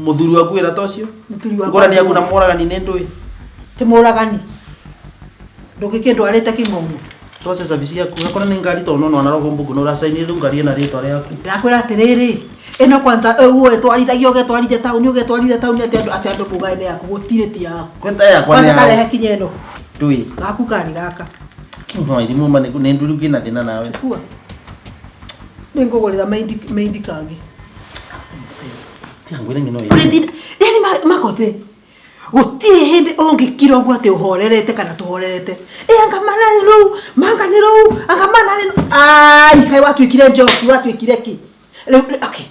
muthuri waku era tocio muthuri waku ngora ni akuna moragani ni ndui te moragani ndugikendo arete kingomo process service yaku akona ni ngari to no roho mbugu no rasaini ru ngari na rito yaku ndakwira atiriri eno kwanza uwe twarithagio getwarithia tauni ugetwarithia tauni ati andu kugaine yaku gutire ti yaku kwenda yakwa ni kwanza kale kinyeno ndui gaku kari gaka no irimu mane ku nduru kina thina nawe kuwa ningogorera meindi kangi tiangwire ngino yani makothe gutire hindi ungikira uguo ati uhorerete kana tuhorerete anga mananiru ai kai watwikire njoki watwikire ki okay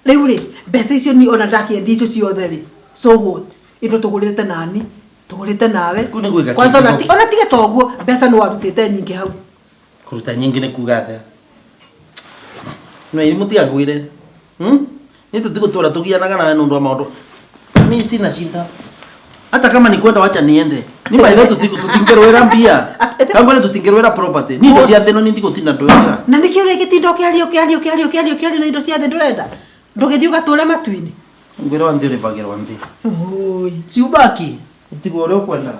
riu ri mbeca icio ni ona ndakiendia icio ciothe ri so what indo tugurite nani tugurite nawe kwanza ona tige toguo mbeca no warutite nyingi hau kuruta nyingi ni kugathe no iri mutiangwire ni tutigutura tugianaga nawe nundu wa maundu mimi sina shida hata kama ni kwenda wacha niende ni by the tutingerwera mbia kama tutingerwera property ni ndo cia theno ni ndiko tinda ndwera na nikio reke tindo kiario na indo cia theno ndurenda ndugithio gature matwini ngwira wa ndio rivagero wa ndio oi si ubaki utigo ore kwenda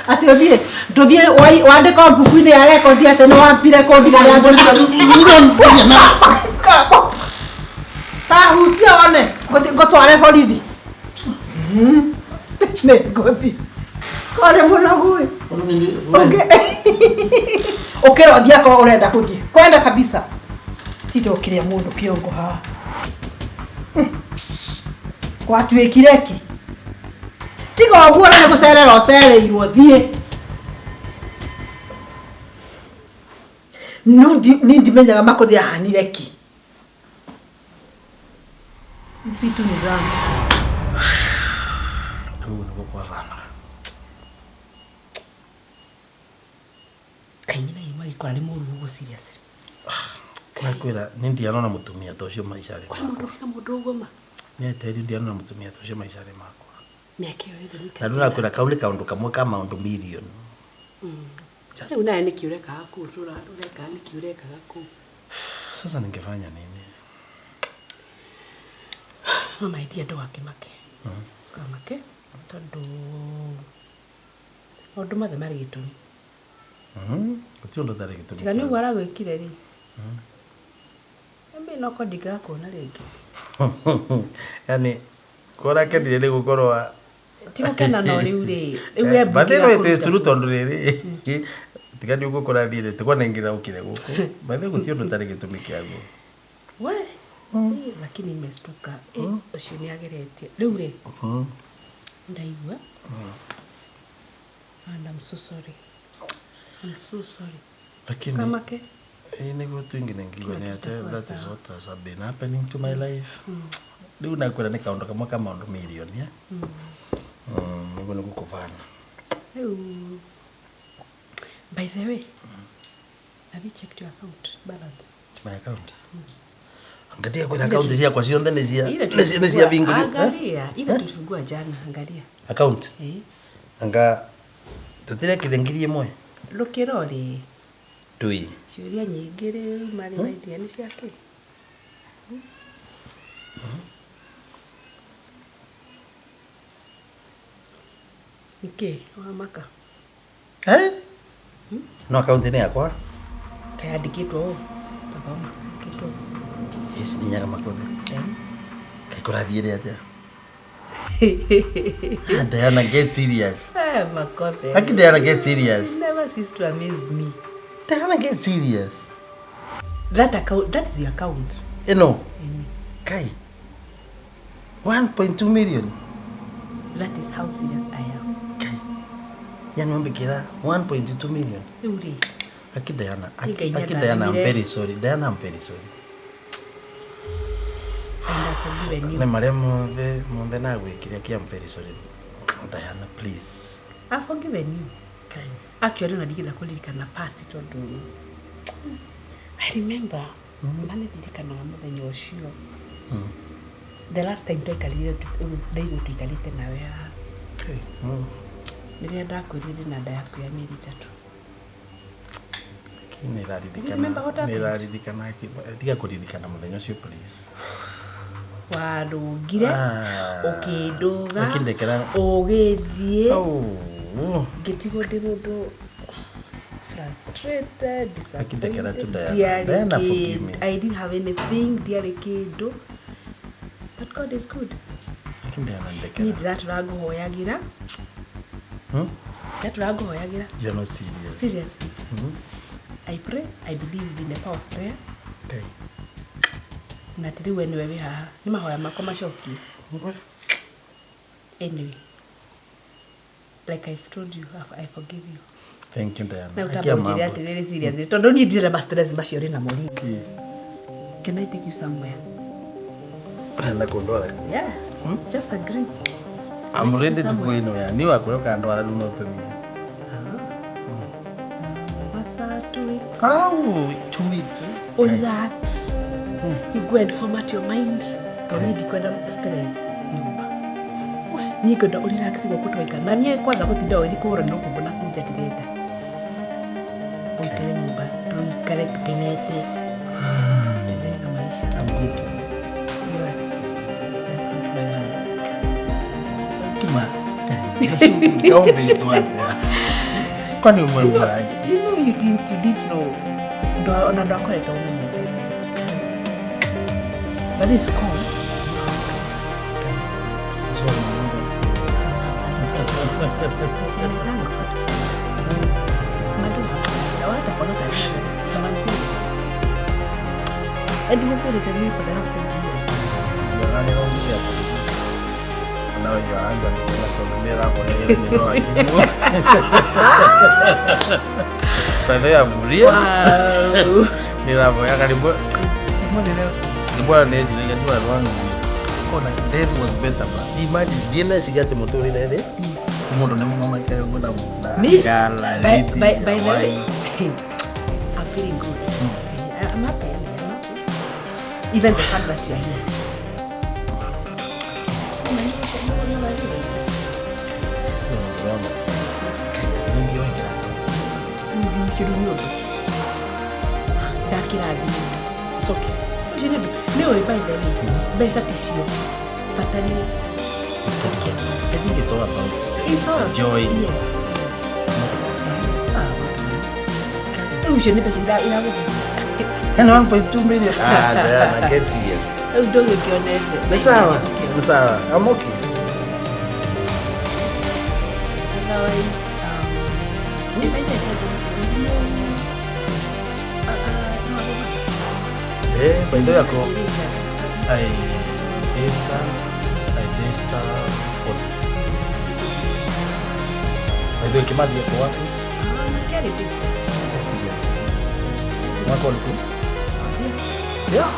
ati odie ndodie wande kwa buku-ini ya record ate no wampire kondi na yangu ta hutia wane ngotware borithi ne gothi kore munogu okay odia ko urenda kuthie kwenda kabisa tito kiria mundu kiongo ha kwa twikireki tigo oguo na gucerera ucereirwo thie no ni ndimenyaga makuthi ahanire ki vitu ni zangu ndugu kwa vana kainina imagi kwa ni muru ugo serious kwa kwela ni ndiano mutumia tocio maisha yake kwa mundu kika mundu ugoma ni teri ndiano mutumia tocio maisha yake mako miaka yote nika na ndura kwela kaunde kaundu kamwe kama maundu million una ni kiureka haku tura ureka ni kiureka haku sasa ningefanya nini mama idia ndo akimake kamake tondu ondu mathe mari gitumi gutiondo tare gitumi tigani ugwara gwikire ri mbe no kodika kuona ringi yani kora kendire ni gukorwa tigo kena no riu ri riu batero ete sturu tondu riri tigani ugukora thire tikona ngira ukire guku bathe gutiondo tare gitumi kiago we lakini imestuka ucio ni ageretie riu ri ndaigua and I'm so sorry lakini kamake ni gutu ingine ngigwa ni ate that is what has been happening to my life riu na kwera ni kaundu kamwe kama maundu million ya ngo ni gukuvana by the way have you checked your account balance my account angalia kwa account cia kwa cionde ni cia vingu angalia ila tulifungua jana angalia account anga tutire kidengirie mwe lukirori tui ciuria nyingi ri mari maidia ni ciake Nike wa maka no account ni yakwa kaya dikitwo tabama kitwo yes ni nyaga makothe kai kurathiire atia Diana, get serious. Makothe. How can Diana get serious? Never cease to amaze me. Diana, get serious. That account, that is your account. You know, Kai, 1.2 million. That is how serious I am. Kai, yan mambikira 1.2 million. Uri. Aki Diana, I'm very sorry. Diana, I'm very sorry. Ne maremo ve munde na gwikire ki I'm very sorry. Diana, please. I've forgiven you. Kai. Actually, I didn't kulirikana past it all. I remember mane dirikana muthenya ucio. The last time twakalire tuikalite nawe. Okay. Nire ndakwirire na nda yaku ya mieri 3. Niraririkana tiga kuririkana muthenya ucio please. warũngire ũkĩndũga Ũkĩndekera. ũgĩthiĩ Oh. ngĩtigwo ndĩ mũndũ frustrated, Akindekera tu disappointed, Diana. ndiarĩ Diana, forgive me. I didn't have anything, ndiarĩ kĩndũ, but God is good. Lakini Niĩ anandekera. ndĩratũra ngũhoyagĩra, ndĩratũra ngũhoyagĩra, You're not serious. seriously. Mhm. I pray, I believe in the power of prayer. Okay. Na atĩ rĩu we nĩwe wĩ haha, nĩ mahoya makwa macokie. Anyway, like I've told you, I forgive you. Thank you, Diana. Na Akia utabonjire mambo. atĩrĩrĩ seriously, tondũ niĩ ndirĩ ma stress macio rĩ na mũri. Okay. Can I take you somewhere? Na kundwara. Yeah, just agree. I'm ready to go anywhere. Ni wakuroka ndwara do not me. What's 2 weeks? Oh, 2 weeks. Relax. You go and format your mind. Already kwenda stress. Niĩ kwenda relax gũkũ twaikara. Na niĩ kwanza gũtinda ũgĩthiĩ kũhũra no kumbona kunja tirenda. Ũikare nyũmba, tũikare tũkenete. Tuendelee na maisha. I'm good. You are- that's good for you. Kima. Don't be doing that. Kwani umemwaje? You know you didn't know. Ndo akoreta umenye. But it's cold. And you feel it in me for the last 20 years. Wow. Nilavoya karibu nibora nejile yajua rwangu kona that was better but imagine dina sigate motori nene umuntu ne mama kare ngoda Me? gala By the way, I'm feeling good. I'm happy. I'm happy. Even the fact that you are here. It's okay. Better tissue. But I mean, it's okay. I think it's all about it's all joy. Yes. Usually, the person that you have. And 1.2 million. Diana, get here. Don't get your name. Sawa, sawa. I'm okay. Otherwise, yes, I said By the way, I desta for. By the way, kimadi yako wapi? Mwako uliku? Yeah.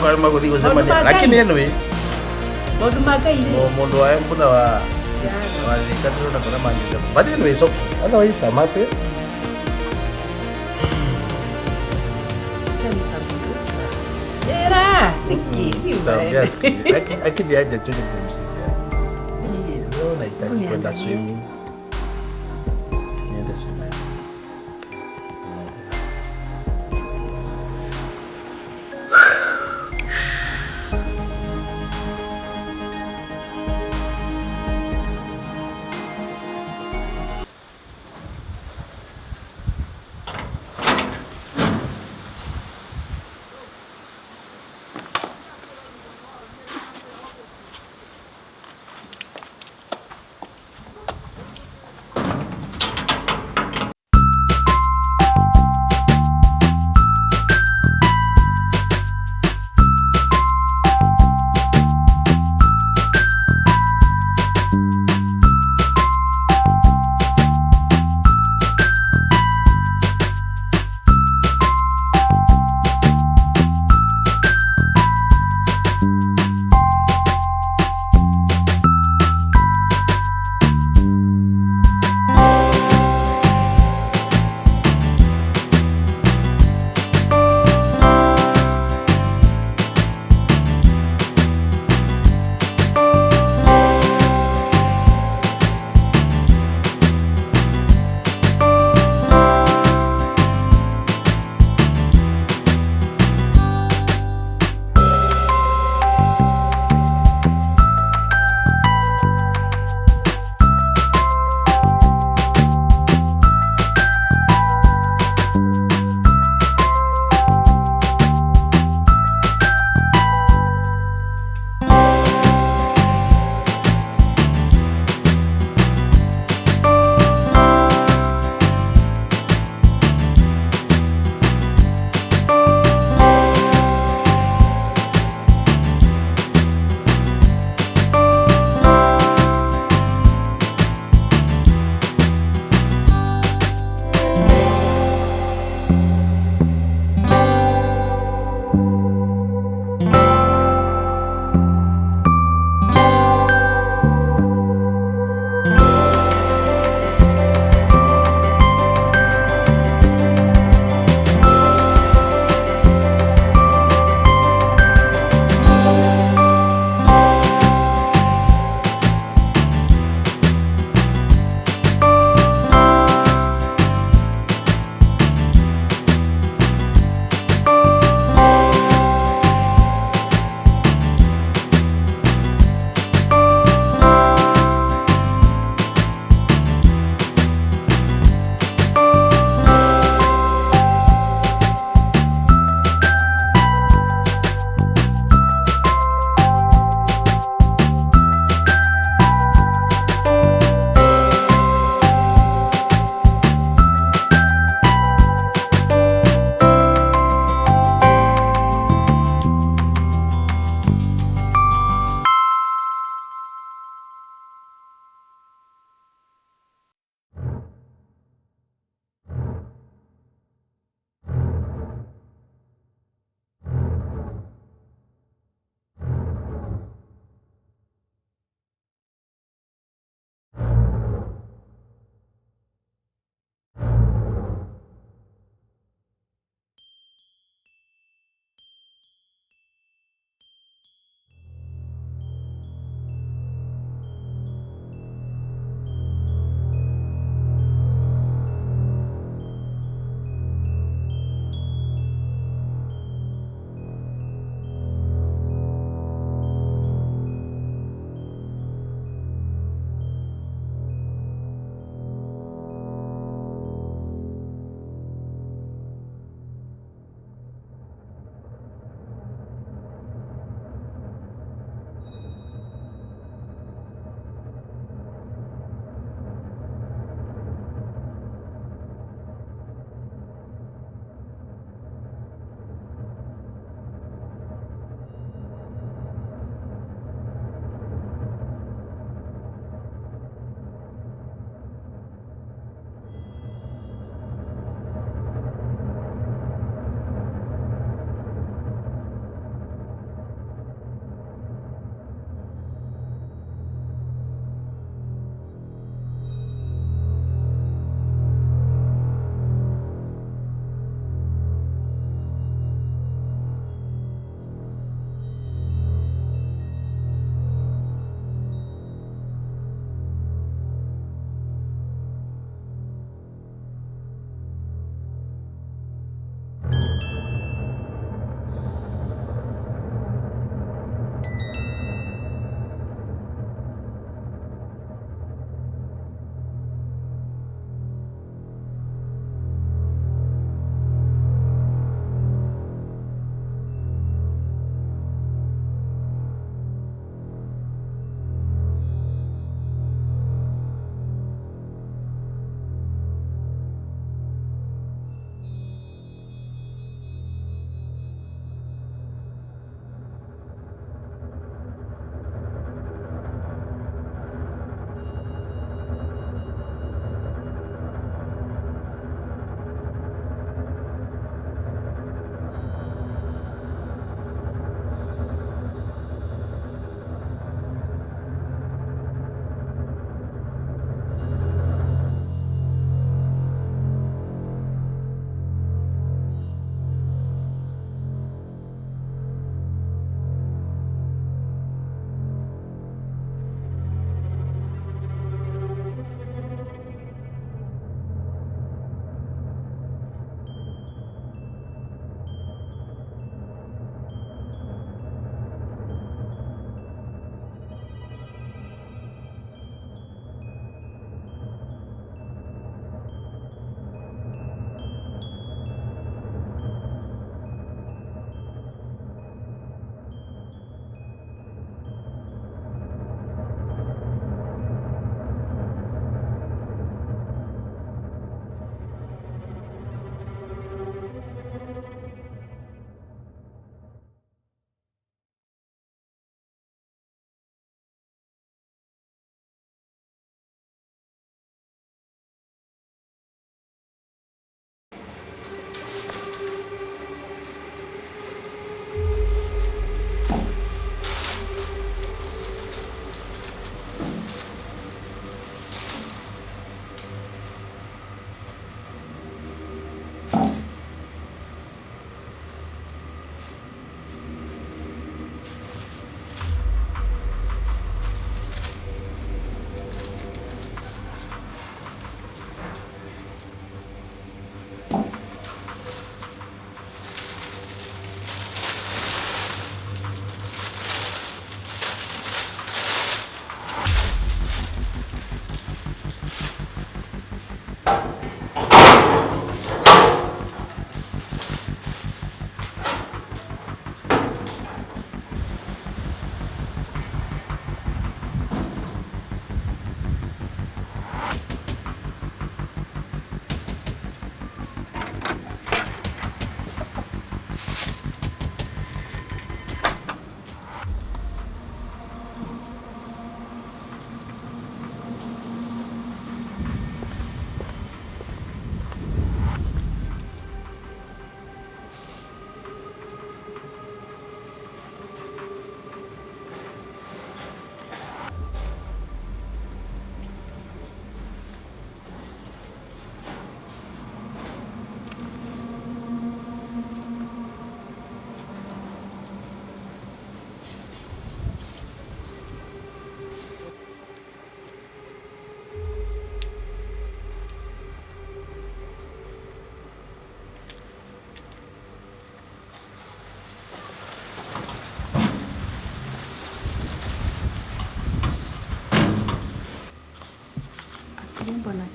Kwa mago digo sema ni. Lakini anyway, Bodu magai ni. mundu wa mbona wa walikatiro na kuna manjia. But anyway, so otherwise I'm happy. Era, nikiri. Akili aje tu kupumzika. Leo nahitaji kwenda swimming. Niende swimming.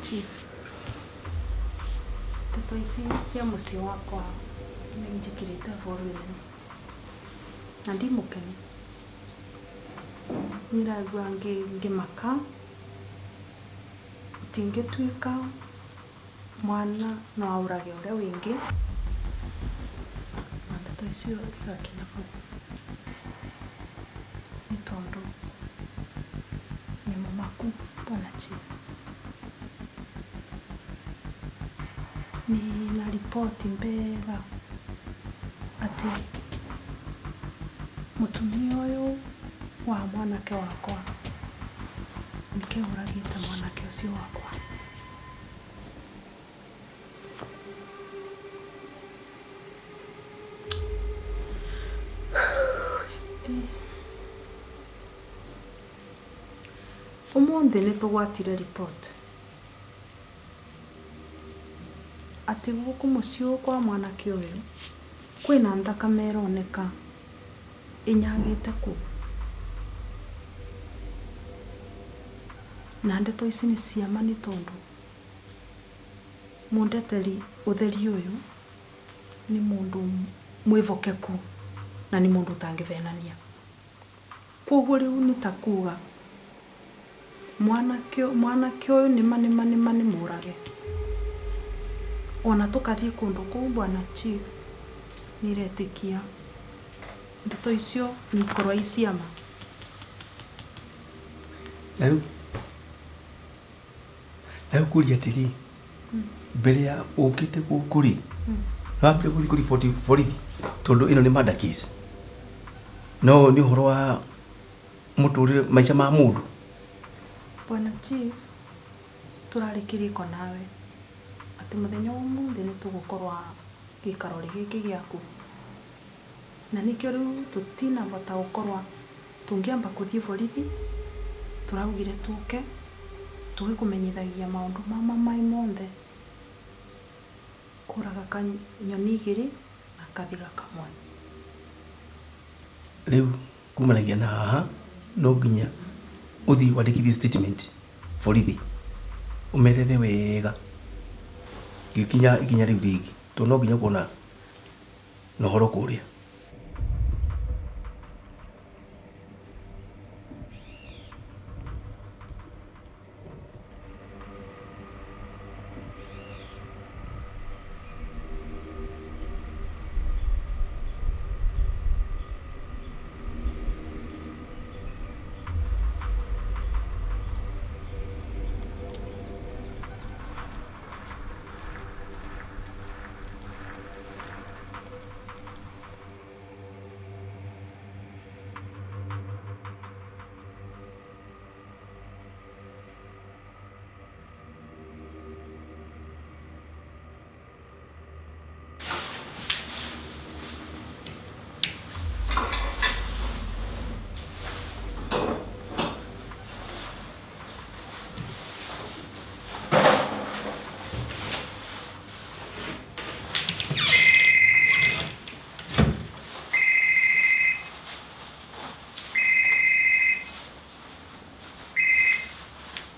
chief. Ndeto ici cia muciĩ wakwa nĩ njĩkĩrĩte bũrũri-inĩ na ndimũkeni. Nĩraigua ngĩmaka gũtingĩtuĩka mwana no aũrage ũrĩa wĩngĩ na ndeto icio igakinya kũ nĩ tondũ nĩ mũmaku Bwana Chief. Nina ripoti mbega atĩ mũtumia ũyũ wa mwanake wakwa nĩke ũragĩte mwanake ũcio wakwa. Ũmũthĩ nĩtũgwatire report atĩ gũkũ mũciĩ kwa mwanake ũyũ kwĩna thakame ĩroneka ĩnyagĩte kũ. Na ndeto ici nĩ ciama nĩ tondũ mũndeteri ũtheri ũyũ nĩ mũndũ mwĩvokeku na nĩ mũndũ ũtangĩvenania. Koguo rĩu nĩ ta kuga mwanake ũyũ nĩma nĩ mũrage. Ona tũkathiĩ kũndũ kũu Bwana Chief nĩretĩkia ndeto icio nĩ ikorwo iciama. Rĩu kũria atĩrĩ mbere ya ũkĩte gũkũ rĩ wambire gũthiĩ kũriboti borithi tondũ ĩno nĩ murder case. No nĩ ũhoro wa mũtũrĩre maica ma mũndũ. Bwana Chief tũrarĩ kĩrĩko nawe atĩ mũthenya ũmũthĩ nĩtũgũkorwo gĩikaro gĩkĩ gĩaku na nĩkĩo rĩu tũtinahota gũkorwo tũngĩamba kũthiĩ borithi. Tũraugire tũke tũgĩkũmenyithagia maũndũ mamwe mothe kũraga kanyoni igĩrĩ na kathiga kamwe. Rĩu kumanagia na haha no nginya ũthiĩ wandĩkithie statement borithi ũmerethe wega ikinya rĩu rĩngĩ tondũ no nginya kuona na ũhoro kũrĩa.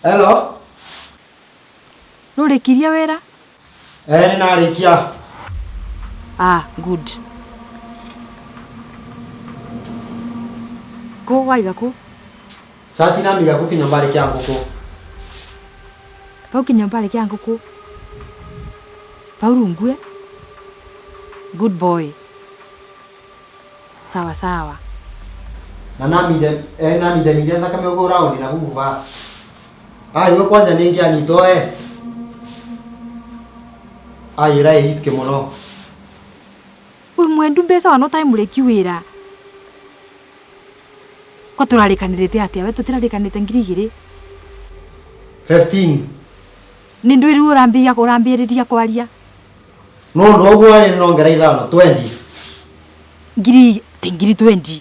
Hello. Nũrĩkirie wĩra? Nĩ narĩkia. Good. Kũ waiga kũ? Sati na miga gũkinya mbari kĩa ngũkũ. Pau kinya mbari kĩa ngũkũ. Pau rungue? Good boy. Sawa sawa. Na namide mide thakame ũguo raundi na huva. Iwe kwanja nĩngĩanyitwo ĩra ĩriske mũno. Wĩ mwendu mbeca wano time mũrĩki wĩra. Ko tũrarĩkanĩrĩte atĩa we tũtirarĩkanĩte ngiri igĩrĩ? 15. Nĩ ndũ rĩu ũrambĩrĩria kwaria. No ũguo arĩ nongera ithano 20. Ngiri 20.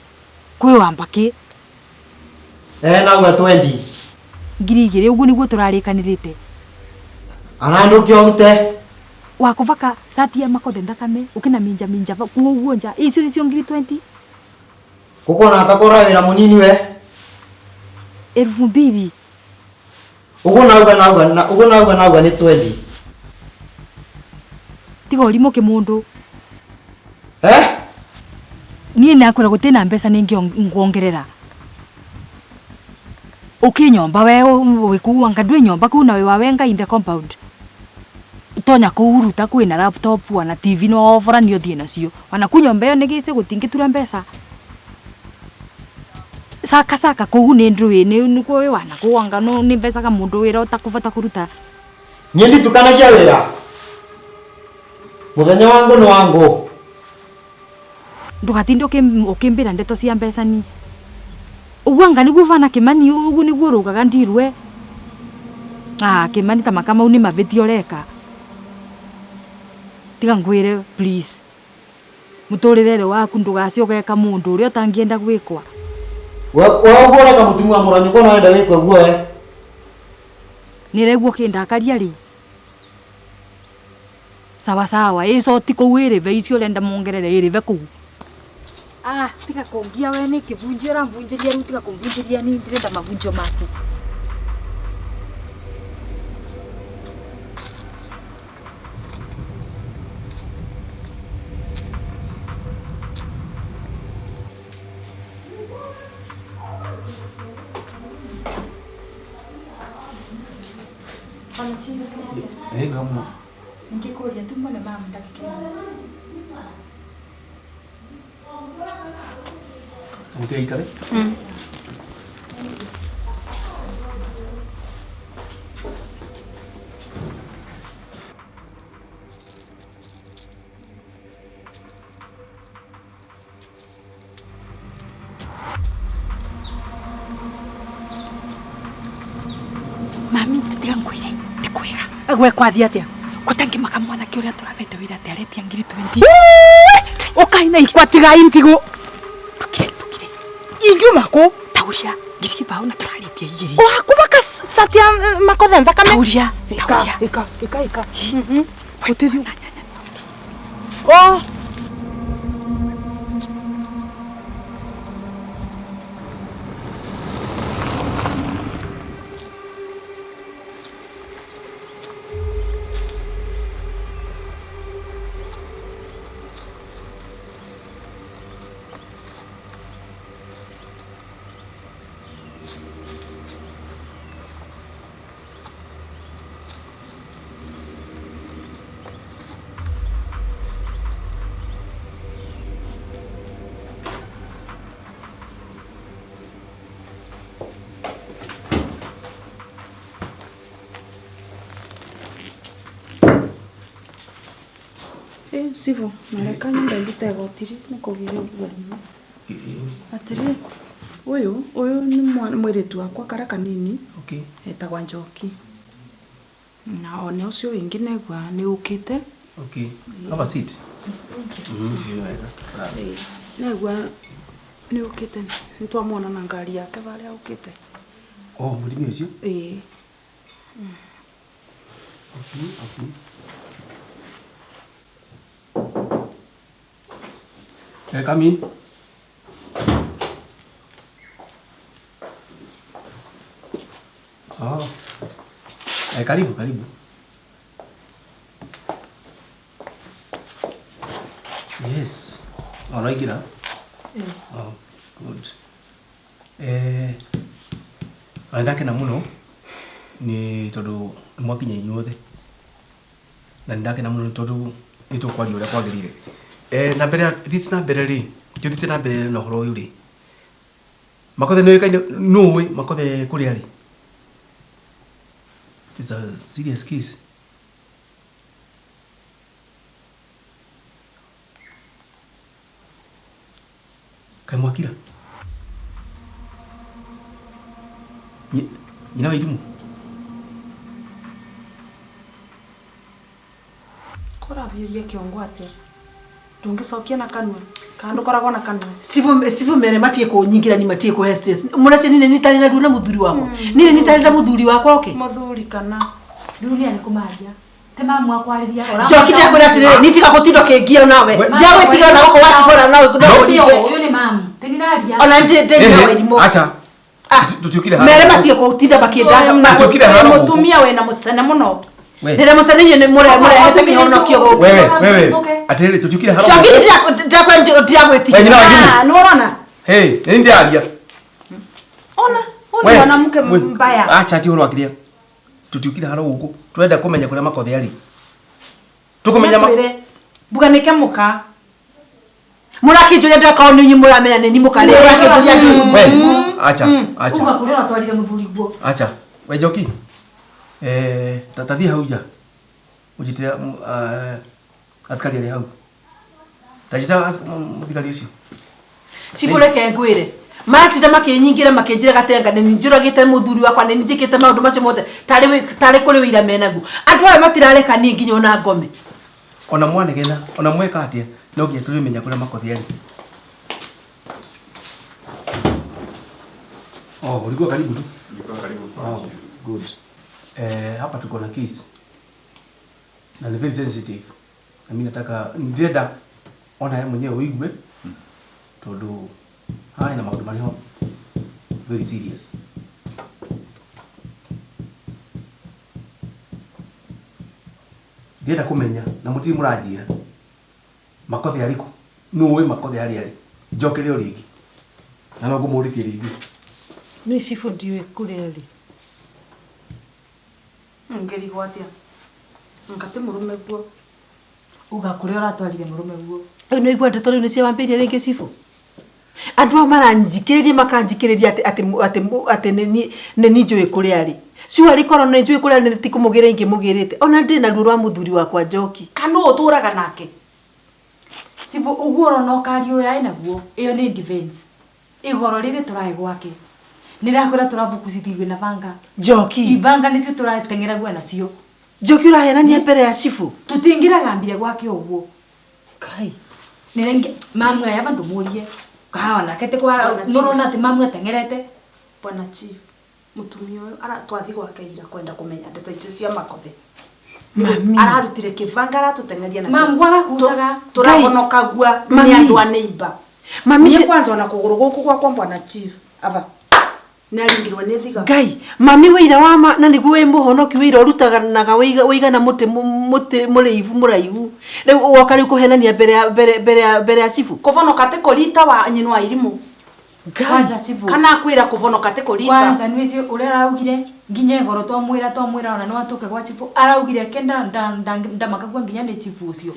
Kwĩ wambakĩ? Nauga 20. Ngiri igĩrĩ ũguo nĩguo tũrarĩkanĩrĩte. Anandũke ũrute. Wakuvaka sati ya makothe thakame ukina minja kuo nja icio nicio ngiri 20. Kuko na atakora wĩra mũnini we. 2,000. Ugo nauga ni twendi. Tiga ũrimũ kĩmũndũ. Niĩ nakwĩra gũtĩna mbeca nĩngĩongerera. Ũkĩnyomba we wĩkuanga ndwĩ nyomba kuu na wĩ wawe Ngai in the compound. Tonya kũhuruta kwĩna laptop wana TV no ofora nĩ ũthiĩ nacio. Wana kunyomba ĩyo nĩgĩce gũtingĩtura mbeca. Saka kũu nĩ ndũĩ nĩ kuo wĩ wana kũanga no nĩ mbeca ka mũndũ wĩra ũtakũbata kũruta. Niĩ nditukanagia wĩra. Mũthenya wangu nĩ wangu. Ndũgatinde ũkĩmbĩra ndeto cia mbeca ni. Uguanga nĩguo vana Kimani ugu nĩguo rũgaga ndirwe. Kimani ta makamau nĩ mabĩtio reka. Tiga ngwĩre please. Mũtũrĩre waku ndũgacio geka mũndũ ũrĩa ũtangĩenda gwĩkwa. Wagora ka mutumu wa mũranyo kona wenda wĩkwe guo Nĩregwo kĩndakaria rĩ. Sawa ico ti kũu ĩrĩve icio ũrenda mongerere ĩrĩve kũu. Tiga kũngia we nĩ kĩbunjio ũrambunjĩria rĩu tiga kũmbunjĩria ni ndĩrenda mabunjio maku. Gamu. Ningekuulia tu mbona mama ndakikira. Utaikare? Mami, tiga ngwĩre, ndikwĩra. Agwe kwathi atia? Gũtangĩmaka mwanake ũrĩa tũrabenda wĩra atĩ aretia ngiri 20. Ũkaina ikwatiga intigo. Tukire. Ingiuma kũ? Tauria, ngiri kĩbaũ na tũrarĩtia igĩrĩ. Wakubaka satia makothe thakame. Tauria. Ika. Gũtithio. Sivyo, Marekani ndagita gotiri nikugira ugumu. Atiri, uyu ni mwana mwiretu wakwa kara kanini. Okay. Etagwa Njoki. Na one ucio wingi negwa ni ukite. Okay. Have a seat. Negwa ni ukite. Nitwamwona na ngari yake varia ukite. Mulimi ucio? Okay. Come in. Karibu. Yes. Unaingira? Good. Ndakena muno ni tondu mwakinya inyuothe. Na ndakena muno tondu nitũkwaria ũrĩa kwagĩrĩire. Na mbere thithi na mbere ri thithi na mbere na horo uyu ri makothe no ikaine no makothe kuria ri. It's a serious case. Kai mwakira nyina waidimu korabiria kiongwate tungicokia na kanwa kandu koragwo na kanwa Sivu mere matie kunyingira ni matie ku hestes murase nine nitari na runa muthuri wako nine nitari na muthuri wako okay muthuri kana dunia ni kumaria te mamu akwariria ora Njoki ndakora atire nitiga gutindo kingia nawe ndiawe tiga na goko watibora nawe uyu ni mamu te ninaria ona ndi na wairimu acha Tutukire haro. Mere matie ko utinda bakiendaga. Tutukire haro. Mutumia we na musana muno. Ndira musana ni mure hete kihono kio go. Wewe. Atiriri tutukire haro. Joki ndakwa ndiagweti. Nurona. Hey, nindi aria. Ona mwanamke mbaya. Acha ati horo akiria. Tutukire haro huko. Twenda kumenya kuria makothe ari. Tukumenya buganike muka. Murakijoya ndaka oni muramenya ni mukale murakijoya ndu. We, acha. Uga kuri ona twarire muthuri guo. Acha. We Joki. Tatathi hauja. Ujitira askari ali hau. Tajita muthigari ucio. Sibuleke ngwire. Matita makinyingira makinjira gatenga ni njuragite muthuri wakwa ni njikite maundu macio mothe tari kuri wira menagu. Andu aya matirareka ni nginya ona ngome. Ona mwanegena, ona mweka atia. No nginya turimenya kuria makothe ari. Oh, ulikuwa karibu tu. Oh, good. Hapa tuko na case. Na ni very sensitive. Na mimi nataka ndenda ona yeye mwenyewe uigwe. Todo haya na maundu mariho very serious. Ndenda kumenya na muti murajia. Makothe ariko. Nuwe makothe ari. Jokere origi. Na no ngumurikire igi. Ni sifu ndiwe kule ali. Ngeri gwatia. Ngate murume guo. Uga kuri ora twarire murume guo. No igwa ndeto riu ni cia wambirie ringi sifu. Andu maranjikiriria makanjikiriria ati ni njui kuri ari. Ciu ari korona ni njui kuri ari ti kumugira ingi mugirite. Ona ndi na ruo rwa muthuri wakwa Njoki. Kanu uturaga nake. Sibu uguo no kario ya inaguo. Iyo ni defense. Igoro riri turai gwake. Nirakwira turabukucithirwe na banga. Njoki. Ibanga nicio turatengera gwa nacio. Njoki urahenania mbere ya sifu. Tutingiraga mbire gwake uguo. Kai. Nirengi mamu ya bandu murie. Kahawa na kete kwa nurona ati mamu atengerete. Bwana chief. Mutumia uyu ara twathi gwake ira kwenda kumenya ndeto icio cia makothe. Mami. Ararutire kibanga tutengeria na. Mamu arakusaga. Turahonoka gua ni andu a neighbor. Mami Mie kwanza ona kuguru guku kwa Bwana chief. Ava. Naringirwe ni thiga. Ngai, mami wira wa ma na niguo we muhonoki wira urutaga naga wiga na muti muriivu muraivu. Riu wakari kuhenania mbere ya sifu. Kuvonoka te korita wa nyinu wa irimu. Kwanza sibu. Kana kwira kuvonoka te korita. Kwanza niwezi uria araugire nginya igoro twamwira ona no atuke gwa chifu araugire kenda ndamakagwa nginya ni chifu ucio.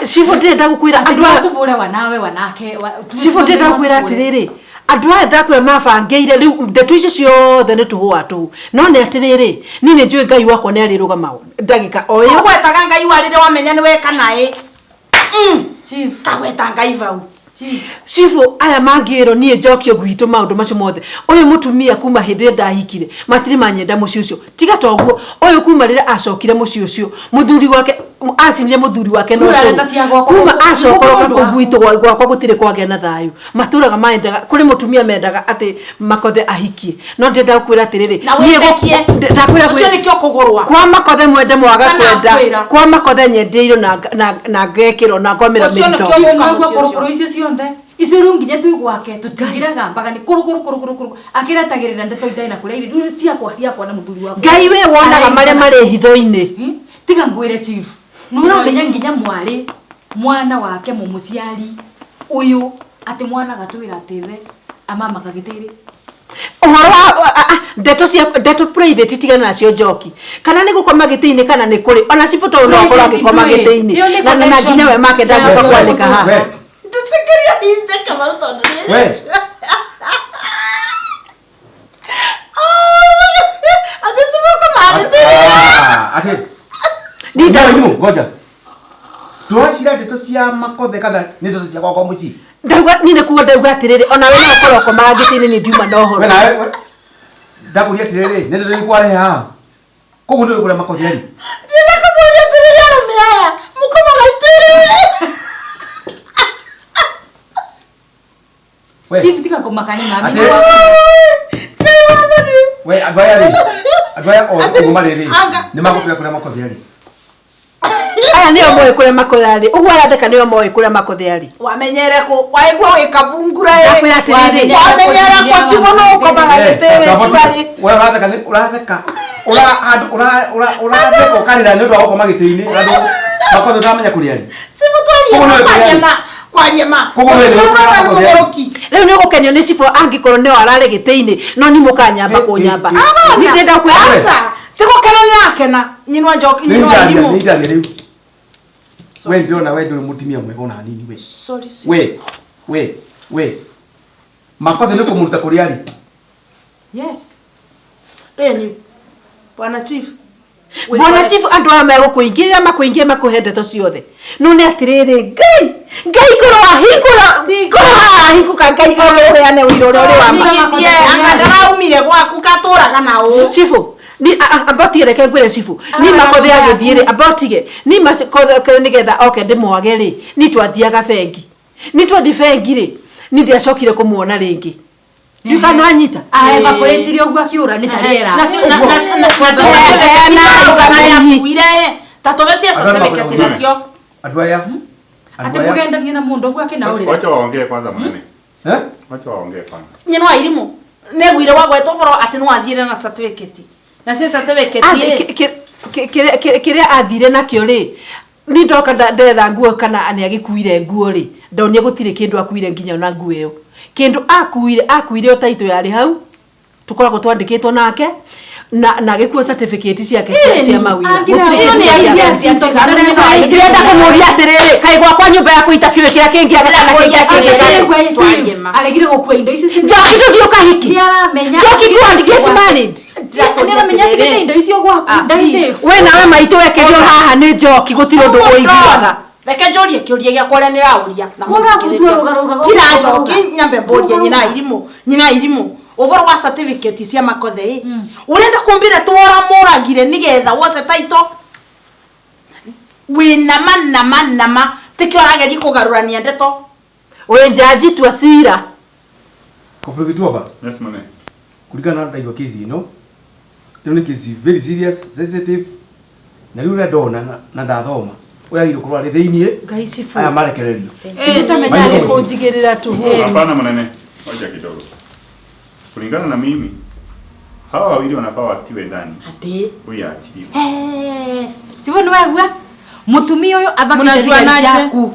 Sifu ndenda gukwira andu atuvure wanawe wanake. Sifu ndenda gukwira atiriri. Andu aya ndakwira mabangeire riu ndeto icio ciothe ni tuhua tu. No ni atiriri ni njui Ngai wakwa ni arirugama ndagika o yo. Gwetaga Ngai warire wamenya ni weka nae. Chief. Kagweta Ngai vau. Sifu aya mangiro nie Njokio gwitu maundu macio mothe. Uyu mutumia kuma hindi ndahikire matiri manyenda mucio ucio. Tiga toguo uyu kuma rira acokire mucio ucio. Muthuri wake acinire muthuri wake no. Kuma acokoroka kugwitu gwakwa gutire kwagea na thayu. Maturaga maendaga kuri mutumia mendaga ati makothe ahikie. No ndenda kwira atiriri. Nie gokie. Ndakwira ucio nikio kugurwa. Kwa makothe mwende mwaga kwenda. Kwa makothe nyendeiro na ngekiro na ngomera mito. Isuru nginya tui gwake tutigiraga mpaka ni kuru akiratagirira ndeto itaina kule iri ruri ciakwa na muthuri wako. Ngai we wonaga maria mari hitho-ini. Tiga ngwire chief. Nura menya nginya mwari mwana wake mumuciari uyu ati mwana gatwira atithe amama kagitiri. Uhoro ndeto private tigana nacio Njoki. Kana ni gukoma giti-ini kana ni kuri ona cifuto no kora gikoma giti-ini. Na nginya we make ndagika kwanika ha. Tutekeria hinde kama utondo ni. Wait. Adesimu kama ate. Nita ngoja. Tuashira ndeto cia makothe kana ni ndeto cia kwa muci. Ndauga nine kuga ndauga atiriri ona we no koroko magiti-ini ni ndiuma no horo. Wena we. Ndakuria atiriri ni ndeto ni kware ha. Koguo ndio kura makothe ari. Ndira kumuria atiriri arumia. Mukoma gaitiri. Chief tika kumakani mami. We adwaya o ngumariri. Ni magutira kura makothe ari. Aya ni omoe kure makothe ari. Ugu aratheka ni omoe kure makothe ari. Wamenyere ku waigwa wikavungura ye. Wamenyera kwa sibono ukoma gaitiri. tewe cibari. Wewe uratheka. Uratheka ukarira nĩ ũndũ wa gũkoma gĩtĩ-inĩ. Andũ makothe tamenya kũrĩa ari. Kwaria ma. Rĩu nĩ ũgũkenio nĩ cibũ angĩkorwo nĩ ararĩ gĩtĩ-inĩ no nĩ mũkanyamba kũnyamba. Nĩ ndenda kwĩaca. Tigũkena nĩ akena. Nyinwa njoki nyinwa irimũ. Nĩ ndania rĩu. Wewe ndĩrona wewe ndũrĩ mũtumia mwega ona hanini we. Sorry. We. Makothe nĩ kũmũruta kũrĩa ari. Yes. Eni. Bwana Chief. Bwana Chief andũ aya megũkũingĩrĩra makũhe ndeto ciothe. No nĩ atĩrĩrĩ Ngai korwo hahingũka Ngai ũheane ũira ũrĩa ũrĩ wa ma. Anga ndaraumire gwaku katũraga na ũ. Chief ni aboti reke ngwire cibu ni makothe agithire abotige ni makothe nigetha oke ndimwage ri ni twathiaga bengi ni twathi bengi ri ni ndiacokire kumuona ringi Ndikano anyita aeba kuretire ogwa kiura ni tariera na kuire tatovesia certificate nacio andũ aya ate mugenda na mundu ogwa kina urira wacha waongee kwanza mwanene wacha waongee kwanza nyinwa irimu negwire wagwetwo boro ati no athire na certificate na cia certificate kiria athire nakio ri ni ndoka ndetha nguo kana ani agikuire nguo ri ndonie gutire kindu akuire nginya na nguo iyo kindu akuire otaito yari hau tukoragwo twandikitwo nake na gikuo certificate ciake cia mawira ndirenda kumuria atiriri kai gwakwa nyumba ya kuita kiwe kiria kingi aregire gukua indo ici njoki ndio kahiki njoki kuandikite married nĩramenya indo icio gwaku ndaise we nawe maitũ wekerio haha nĩ njoki gũtirĩ ũndũ ũiguaga reke njorie kĩũria gĩakwa ũrĩa nĩraũria na kira njoki nyambe mborie nyina irimũ ũhoro wa certificate cia makothe ũrenda kumbire twora mũragire nĩgetha woce taito wĩnama nama tikio rageri kũgarũrania ndeto we njaji tua cira Koplegituaba yes mane kuligana na hiyo kesi ino ndio kesi very serious sensitive na yule ndona na ndathoma oya ile kurwa thĩinĩ ngaicifu aya marekererio sitamenya ni kujigirira tu hapana mwanene wacha kidogo kulingana na mimi hawa wawili wanafaa watiwe ndani ati huyu aachiliwe sivyo ni wewe mutumia huyo abakijua naku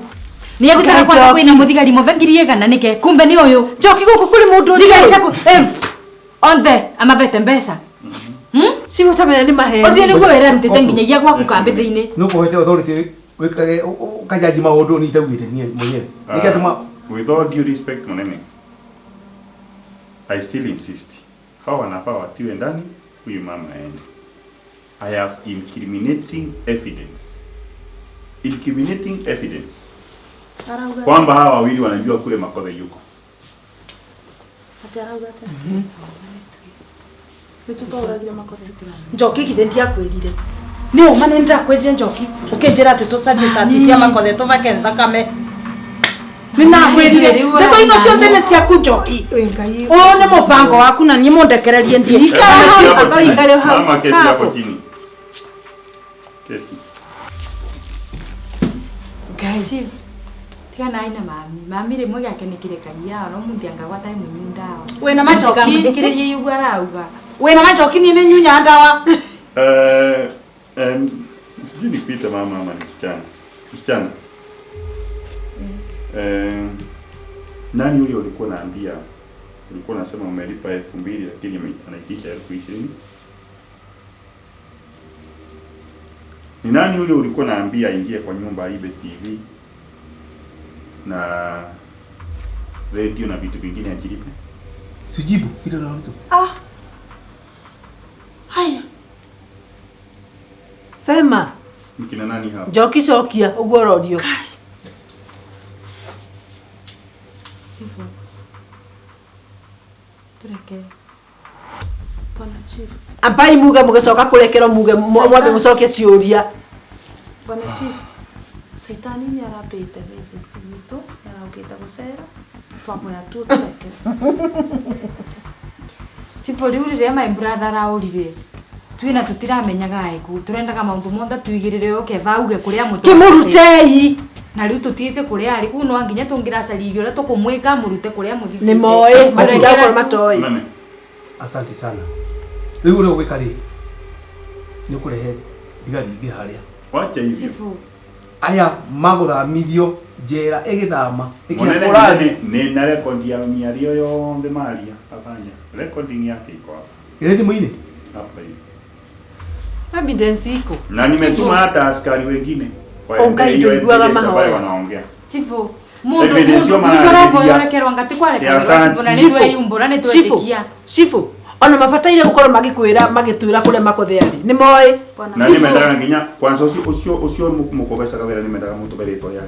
ni yagusaka kwa kwina muthigari movengirie kana nike kumbe ni huyo njoki guku kuli mundu thigari saku onthe amabete mbesa sivyo tamenya ni mahe ocio ni gwera rutete nginya ya gwaku kambe thiini no kohete authority wekage kajaji maundu ni tawite ni mwenyewe nikatuma with all due respect mwanene I still insist hawa wanafaa watiwe ndani huyu mama aende I have incriminating evidence kwamba hawa wawili wanajua kule makothe yuko njoki githendia kwirire ni uma ni ndakwirire njoki ukinjira ati tucarie sati cia makothe tuvake thakame nina kwirire ndeto ino ciothe ni ciaku njoki o ni mubango waku na ni mundekererie ndie mama keti hapo chini keti guys tigana aina mami rimwe gakenikire kaia no mundi angagwata imunyu ndawa wena machoki ndikirerie yugwa rauga wena machoki ni nyunya ndawa sijui nikuite mama ama ni msichana nani huyo ulikuwa naambia ulikuwa unasema umelipa 2,000 lakini anaitisha 20,000 ni nani yule ulikuwa naambia ingie kwa nyumba aibe TV na radio na vitu vingine ajilipe sijibu ile nauliza haya sema mkina nani hao njoki cokia uguo rodio sifu tureke Bwana Chief ambai muge mugecoka kurekero muge mwambe mucoke ciuria Bwana Chief Saitani ni arapite visit gitu araugita gucera twamoya tu tureke sifu riurire my brother raurire twina tutiramenyaga aiku turendaga maundu monthe tuigirire oke vauge kuria mutu kimurutei na riu tutise kuria ari ku no nginya tungiracaririo ria tukumwika murute kuria muthithite ni moe matinga kwa matoi nani Asante sana. Riu ule gwikari. Ni kurehe igari ingi haria. Wacha hivyo. Chifu. Aya maguthamithio njera igithama Munene ikiakurathi ni na record ya miario yothe Maria afanya. Recording yake iko hapa. ile thimu-ini Hapa hivi. Evidence iko. Na nimetuma hata askari wengine. Ukaituiguaga mahoya. Wanaongea. Chifu. Evidence yo maana Mundu ya- yorekerwa ngati kwale Ya kana asante. bona nitwe yumbura nitwetikia. Shifu. Ona mabataire gukorwo magikwira magitwira kuria makotheari. Ni moy. Na nimendaga nginya kwanza ucio mukobesa kawera nimendaga mutuberetwo yake.